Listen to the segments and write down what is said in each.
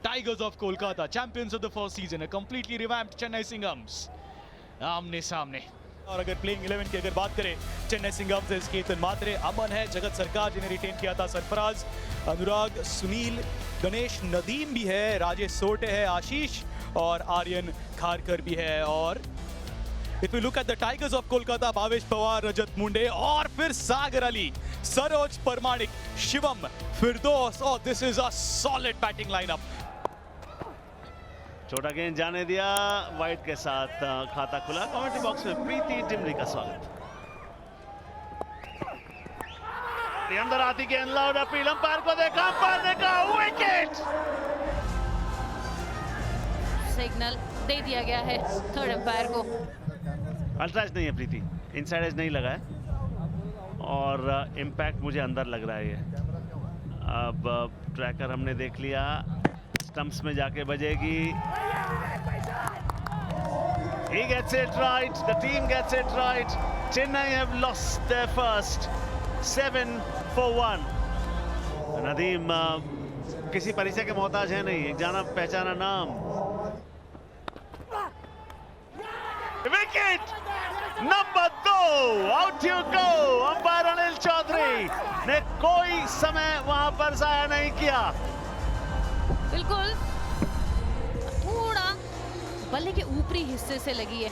Tigers of Kolkata, champions of the first season, a completely revamped Chennai Singhams. आमने सामने। और अगर playing 11 की अगर बात करें, चेन्नई सिंघम्स से केतन मात्रे, अमन है, जगत सरकार जिन्हें रिटेन किया था, सरफराज, अनुराग, सुनील, गणेश, नदीम भी है, राजेश सोटे है, आशीष और आर्यन खारकर भी है। और If we look at the Tigers of Kolkata, Bhavesh Pawar, रजत मुंडे और फिर सागर अली, सरोज परमाणिक, शिवम, फिरदौस, और this is a solid batting lineup. छोटा गेंद जाने दिया, वाइट के साथ खाता खुला। कमेंट्री बॉक्स में प्रीति डिमरी का स्वागत। अंदर आती गेंद लाउड अपील, अंपायर को देखा, अंपायर ने कहा विकेट। सिग्नल दे दिया गया है थर्ड अंपायर को। अल्ट्रा एज नहीं है प्रीति, इनसाइड एज नहीं लगा है और इम्पैक्ट मुझे अंदर लग रहा है ये। अब ट्रैकर हमने देख लिया, स्टंप्स में जाके बजेगी। He gets it right, the team gets it right. Chennai have lost their first 7-1. Nadeem किसी परिचय के मोहताज है नहीं, एक जाना पहचाना नाम। Wicket number 2, out you go. Umpire Anil Chaudhary ने कोई समय वहां पर जाया नहीं किया। बिल्कुल, थोड़ा बल्ले के ऊपरी हिस्से से लगी है।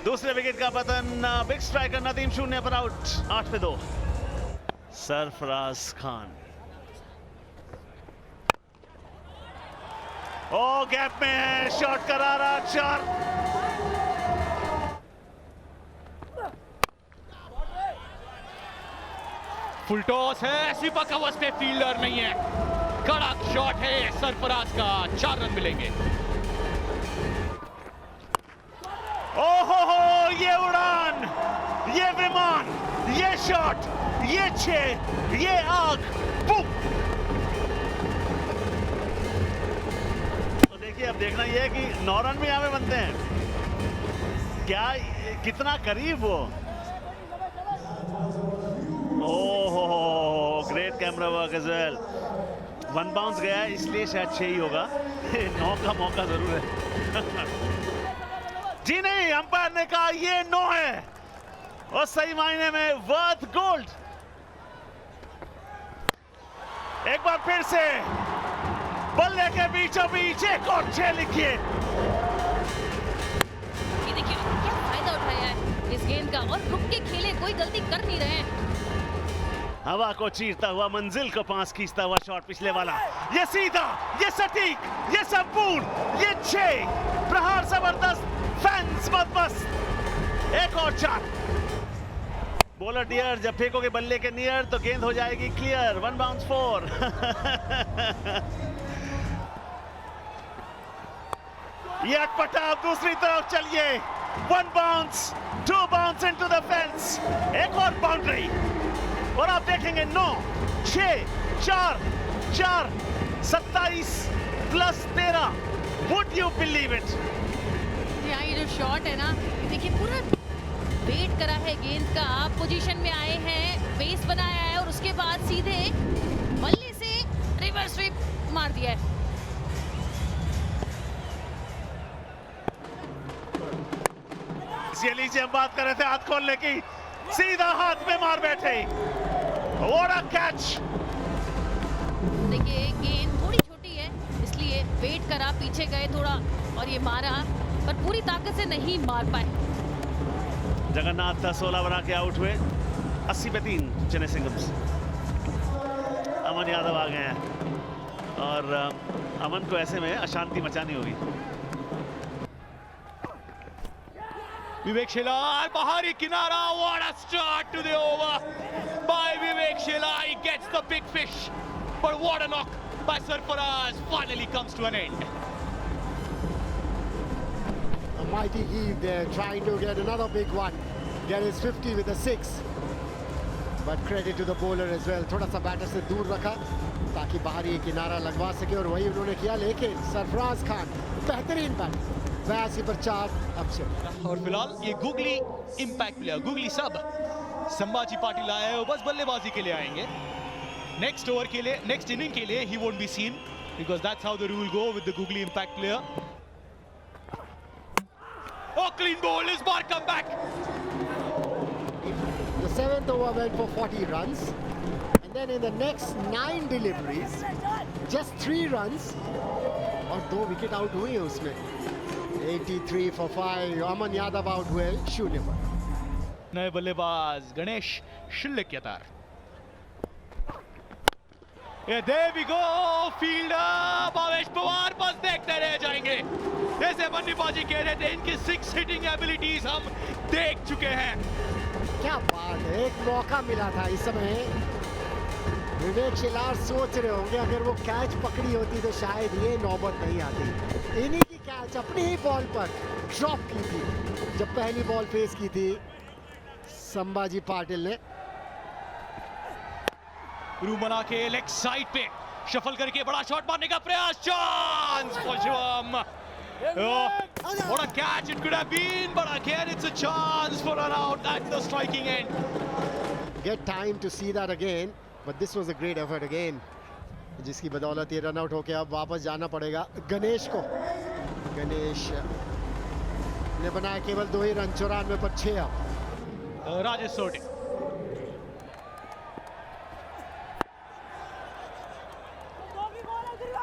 दूसरे विकेट का पतन, बिग स्ट्राइकर नदीम 0 पर आउट, 8 पे 2। सरफराज खान, ओ गैप में है, शॉट करा रहा, 4। फुल टॉस है, ऐसी कवर्स पे फील्डर नहीं है, कड़क शॉट है सरफराज का, 4 रन मिलेंगे। ओहो, ये उड़ान, ये विमान, ये शॉट, ये 6, ये आग, बुम। तो देखिए, अब देखना ये है कि 9 रन भी यहाँ पे बनते हैं क्या, कितना करीब वो। ओहो, great camera work as well. 1 bounce गया है, इसलिए शायद 6 ही होगा। 9 का मौका जरूर है। जी नहीं, अंपायर ने कहा ये 9 है और सही मायने में वर्थ गोल्ड। एक बार फिर से बल्ले के बीचों बीच एक और 6 लिखिए। ये देखिए क्या फायदा उठाया है इस गेंद का, और रुक के खेले, कोई गलती कर नहीं रहे हैं। हवा को चीरता हुआ, मंजिल को पास खींचता हुआ शॉट पिछले वाला, ये सीधा, ये सटीक, ये संपूर्ण, ये 6 प्रहार जबरदस्त, फैंस मस्त। एक और 4। बॉलर डियर, जब फेंकोगे बल्ले के नियर तो गेंद हो जाएगी क्लियर। 1 बाउंस 4। ये अटपटा दूसरी तरफ, चलिए 1 bounce, 2 bounce into the fence, एक और बाउंड्री। और आप देखेंगे 9, 6, 4, 4, 27 plus 13। Would you believe it? यहाँ ये जो शॉट है ना, देखिए पूरा वेट करा है गेंद का, पोजीशन में आए हैं, बेस बनाया है और उसके बाद सीधे बल्ले से रिवर्स स्वीप मार दिया है। ये लीजिए, हम बात कर रहे थे हाथ खोलने की, सीधा हाथ में मार बैठे। What a catch! देखिए गेंद थोड़ी छोटी है, इसलिए वेट करा, पीछे गए थोड़ा और ये मारा, पर पूरी ताकत से नहीं मार पाए। जगन्नाथ 16 बना के आउट हुए। 80 पे 3 चेन्नई सिंघम्स। अमन यादव आ गए हैं और अमन को ऐसे में अशांति मचानी होगी। विवेक शेलार, बाहरी किनारा, what a start to the over by Vivek Shelar. He gets the big fish, but what a knock by Sarfaraz finally comes to an end. A mighty heave there, trying to get another big one. There is 50 with a 6. But credit to the bowler as well. थोड़ा सा batter से दूर रखा ताकि बाहरी किनारा लगवा सके और वही उन्होंने किया, लेकिन सरफराज खान बेहतरीन बैट, 82 पर 4 अब से। और फिलहाल ये गूगली इंपैक्ट प्लेयर, गूगली सब संभाजी पाटिल आए हैं, वो बस बल्लेबाजी के लिए आएंगे। नेक्स्ट ओवर के लिए, नेक्स्ट इनिंग के लिए he won't be seen. because that's how the rule go with the googly impact player. Oh, clean ball, is bar come back. The 7th over went for 40 runs, and then in the next 9 deliveries, just 3 runs और 2 wicket out हुए हैं उसमें. 83 for 5. Aman Yadav out हुए 0 पर. नए बल्लेबाज Ganesh शिल्लक्यतार. There we go, fielder Bhavesh Pawar बस देखते रह जाएंगे. जैसे बल्लेबाजी कह रहे थे, इनकी 6 हिटिंग एबिलिटीज हम देख चुके हैं. क्या बात है, एक मौका मिला था इस समय. विवेक शिलार सोच रहे होंगे अगर वो कैच पकड़ी होती तो शायद ये नौबत नहीं आती. इन्हीं की कैच अपनी ही बॉल पर ड्रॉप की थी जब पहली बॉल फेस की थी संभाजी पाटिल ने. रूम बना के लेग साइड पे शफल करके बड़ा शॉट मारने का प्रयास. Chance for Shivam. What a catch it could have been, but again it's a chance for an out at the striking end. Get time to see that again, but this was a great effort again, जिसकी बदौलत ये run out होके अब वापस जाना पड़ेगा गणेश को. गणेश ने बनाया केवल 2 ही रन, 94 पर 6 अब. राजेश सोटे.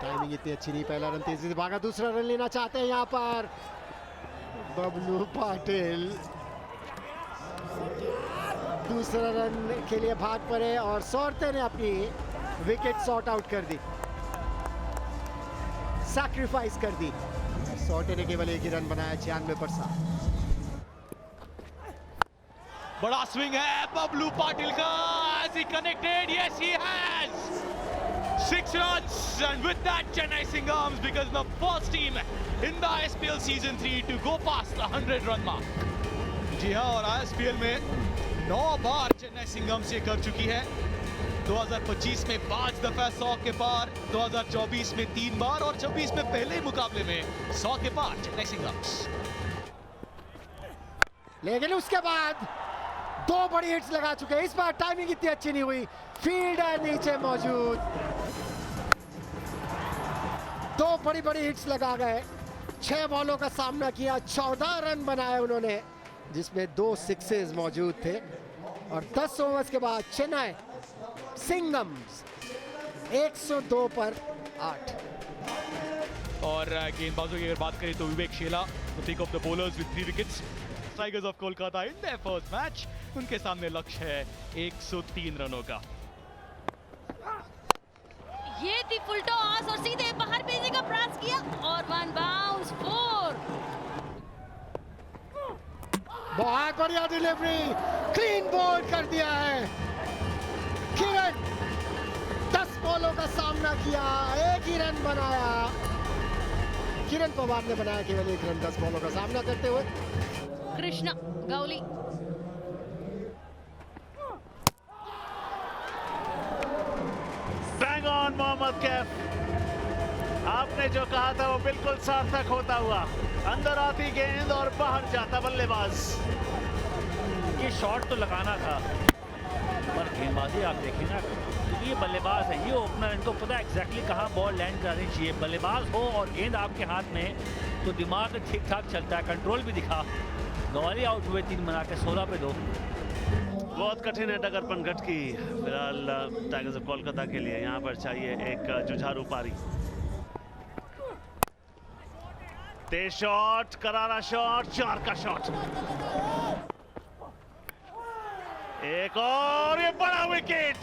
टाइमिंग इतनी अच्छी नहीं. पहला रन तेजी से भागा, दूसरा रन लेना चाहते हैं यहाँ पर बबलू पाटिल. दूसरा रन के लिए भाग पड़े और सौरते ने अपनी विकेट सॉर्ट आउट कर दी, सैक्रिफाइस कर दी. सौरते ने केवल 1 ही रन बनाया 96 पर 7. बड़ा स्विंग है बबलू पाटिल का. Has he connected? Yes, he has. 6 runs, and with that Chennai Singhams becomes the first team in the ISPL season 3 to go past the 100-run mark. जी हाँ, और ISPL में 9 बार चेन्नई सिंघम्स ये कर चुकी है. 2025 में 5 दफा 100 के पार, 2024 में 3 बार और 24 में पहले मुकाबले में 100 के पार चेन्नई सिंघम्स. लेकिन उसके बाद 2 बड़ी हिट्स लगा चुके हैं. इस बार टाइमिंग इतनी अच्छी नहीं हुई. फील्डर नीचे मौजूद, 2 बड़ी हिट्स लगा गए. 6 बॉलों का सामना किया, 14 रन बनाए उन्होंने, जिसमें 2 सिक्सेस मौजूद थे. और 10 ओवर्स के बाद चेन्नई सिंघम्स 102 पर 8. और गेंदबाजों की अगर बात करें तो विवेक शेला pick of the bowlers with 3 wickets. Tigers of Kolkata in their first match. उनके सामने लक्ष्य है 103 रनों का. ये थी फुल टॉस और सीधे बाहर भेजने का प्रयास किया और 1 बाउंस 4. बहुत बढ़िया डिलीवरी, क्लीन बॉल कर दिया है किरण. 10 बॉलों का सामना किया, 1 ही रन बनाया. किरण पवार ने बनाया केवल 1 रन 10 बॉलों का सामना करते हुए. कृष्णा गौली. Bang on Mohammad Kaif. आपने जो कहा था वो बिल्कुल सार्थक होता हुआ. अंदर आती गेंद और बाहर जाता बल्लेबाज. ये शॉट तो लगाना था, पर गेंदबाजी आप देखिए ना, क्योंकि ये बल्लेबाज है, ये ओपनर, इनको पता है एग्जैक्टली कहाँ बॉल लैंड करानी चाहिए. बल्लेबाज हो और गेंद आपके हाथ में तो दिमाग ठीक ठाक चलता है. कंट्रोल भी दिखा. गवाली आउट हुए 3 बना के 16 पे 2. बहुत कठिन है डगर पनघट की फिलहाल टाइगर्स ऑफ कोलकाता के लिए. यहाँ पर चाहिए एक जुझारू पारी. तेज शॉट, करारा शॉट, 4 का शॉट. एक और, ये बड़ा विकेट.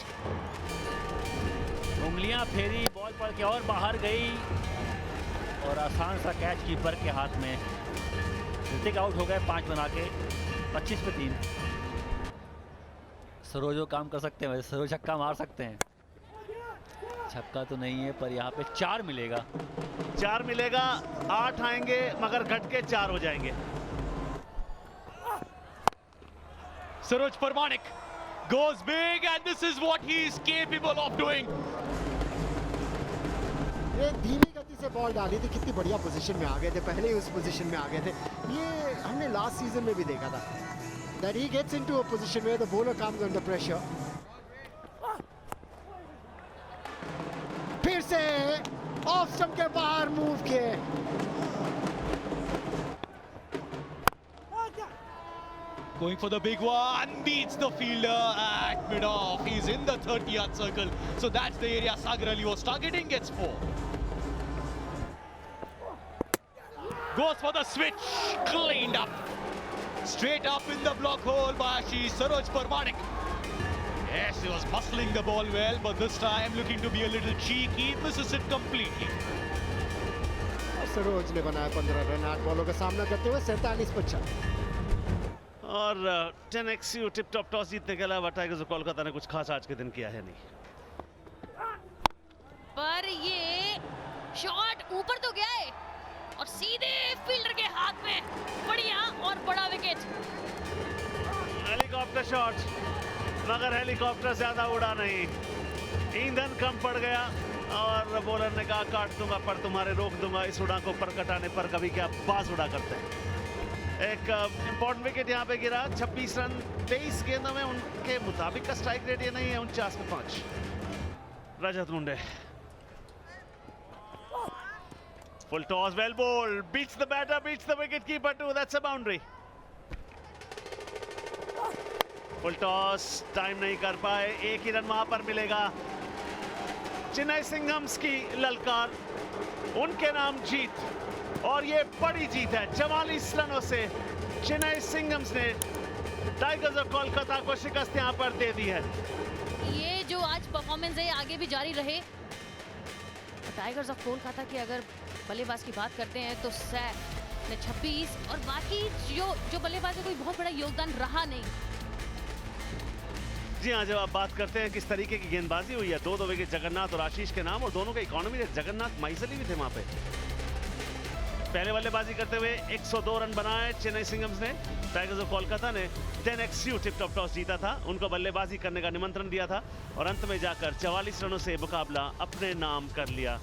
उंगलियां फेरी, बॉल पड़ के और बाहर गई और आसान सा कैच कीपर के हाथ में. ऋतिक आउट हो गए 5 बना के 25 पे 3. सरोजो काम कर सकते हैं, सरोज छक्का मार सकते हैं. छक्का तो नहीं है, पर यहाँ पे 4 मिलेगा. 4 मिलेगा, 8 आएंगे मगर घट के 4 हो जाएंगे. Saroj Parmanik goes big and this is what he is capable of doing. ये धीमी गति से बॉल डाली थी, कितनी बढ़िया पोजीशन में आ गए थे. पहले ही उस पोजीशन में आ गए थे. ये हमने लास्ट सीजन में भी देखा था. That he gets into a position where the bowler comes under pressure. फिर से ऑफ स्टंप के बाहर मूव किए। Going for the big one, beats the fielder at mid-off. He's in the 30-yard circle, so that's the area Sagar Ali was targeting. Gets 4. Goes for the switch, cleaned up. Straight up in the block hole by Ashish Saroj Parmanik. Yes, he was muscling the ball well, but this time looking to be a little cheeky, misses it completely. Saroj ने बनाया 15 run 8 बॉलों का सामना करते हुए 47 पर 4। और 10XU tip top toss जीतने के अलावा टाइगर्स ऑफ कोलकाता ने कुछ खास आज के दिन किया है नहीं। पर ये शॉट ऊपर तो गया है और सीधे फील्डर के हाथ में, बढ़िया और बड़ा विकेट। हेलीकॉप्टर शॉट, मगर हेलीकॉप्टर ज्यादा उड़ा नहीं, ईंधन कम पड़ गया और बॉलर ने कहा काट दूंगा पर तुम्हारे रोक दूंगा इस उड़ान को पर कटाने पर, कभी क्या बाज उड़ा करते हैं। एक इंपॉर्टेंट विकेट यहाँ पे गिरा। 26 रन 23 गेंदों में, उनके मुताबिक का स्ट्राइक रेट ये नहीं है, 49 पे 5। रजत मुंडे, full toss, well bowled, beats the batter, beats the wicket keeper too, that's a boundary. Full toss, time नहीं कर पाए, एक ही रन वहां पर मिलेगा। चेन्नई सिंघम्स की ललकार, उनके नाम जीत, और ये बड़ी जीत है। 44 रनों से चेन्नई सिंघम्स ने टाइगर्स ऑफ कोलकाता को शिकस्त यहां पर दे दी है। ये जो आज परफॉर्मेंस है आगे भी जारी रहे। टाइगर्स ऑफ कोलकाता की अगर बल्लेबाज की बात करते हैं तो सैफ ने 26 और बाकी जो बल्लेबाज है कोई बहुत बड़ा योगदान रहा नहीं। जी हाँ, जब आप बात करते हैं किस तरीके की गेंदबाजी हुई है, 2 विकेट जगन्नाथ और आशीष के नाम, और दोनों का इकोनॉमी रेट, जगन्नाथ माइसली भी थे वहां पे। पहले बल्लेबाजी करते हुए 102 रन बनाए चेन्नई सिंघम्स ने। टाइगर्स ऑफ कोलकाता ने 10XU टिप टॉप टॉस जीता था, उनको बल्लेबाजी करने का निमंत्रण दिया था और अंत में जाकर 44 रनों से मुकाबला अपने नाम कर लिया।